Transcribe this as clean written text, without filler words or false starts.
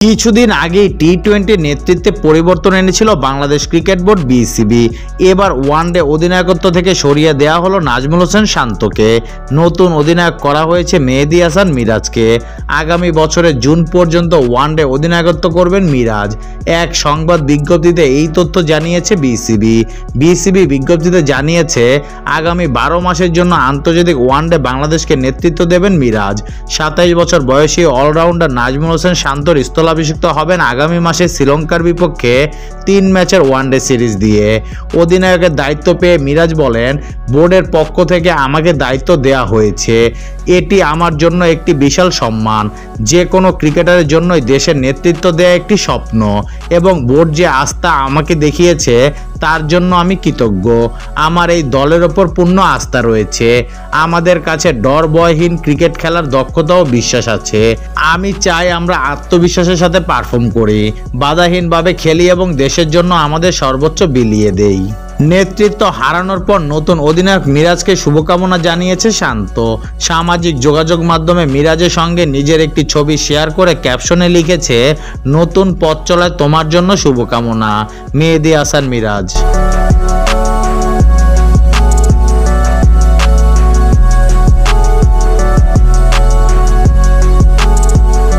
কিছুদিন আগেই টি-20 নেতৃত্বে পরিবর্তন এনেছিল বাংলাদেশ ক্রিকেট বোর্ড বিসিবি। এবার ওয়ানডে অধিনায়কত্ব থেকে সরিয়ে দেওয়া হলো নাজমুল হোসেন শান্তকে। নতুন অধিনায়ক করা হয়েছে মেহেদী হাসান মিরাজকে। আগামী বছরের জুন পর্যন্ত ওয়ানডে অধিনায়কত্ব করবেন মিরাজ। এক সংবাদ বিজ্ঞপ্তিতে এই তথ্য জানিয়েছে বিসিবি বিজ্ঞপ্তিতে জানিয়েছে আগামী 12 মাসের জন্য আন্তর্জাতিক ওয়ানডে বাংলাদেশকে নেতৃত্ব দেবেন মিরাজ। 27 বছর বয়সী অলরাউন্ডার নাজমুল হোসেন শান্তর স্থলাভিষিক্ত হবেন আগামী মাসে শ্রীলঙ্কার বিপক্ষে 3 ম্যাচের ওয়ানডে সিরিজ দিয়ে। অধিনায়কের দায়িত্ব পেয়ে মিরাজ বলেন, বোর্ডের পক্ষ থেকে আমাকে দায়িত্ব দেওয়া হয়েছে। এটি আমার জন্য একটি বিশাল সম্মান। যে কোনো ক্রিকেটারের জন্যই দেশের নেতৃত্ব দেওয়া একটি স্বপ্ন এবং বোর্ড যে আস্থা আমাকে দেখিয়েছে তার জন্য আমি কৃতজ্ঞ। আমার এই দলের ওপর পূর্ণ আস্থা রয়েছে। আমাদের কাছে ডর ভয়হীন ক্রিকেট খেলার দক্ষতা ও বিশ্বাস আছে। আমি চাই আমরা আত্মবিশ্বাসের সাথে পারফর্ম করি, বাধাহীনভাবে খেলি এবং দেশের জন্য আমাদের সর্বোচ্চ বিলিয়ে দেই। নেতৃত্ব হারানোর পর নতুন অধিনায়ক মিরাজকে শুভকামনা জানিয়েছে শান্ত। সামাজিক যোগাযোগ মাধ্যমে মিরাজের সঙ্গে নিজের একটি ছবি শেয়ার করে ক্যাপশনে লিখেছে, নতুন পথ চলায় তোমার জন্য শুভকামনা, মেহেদী হাসান মিরাজ।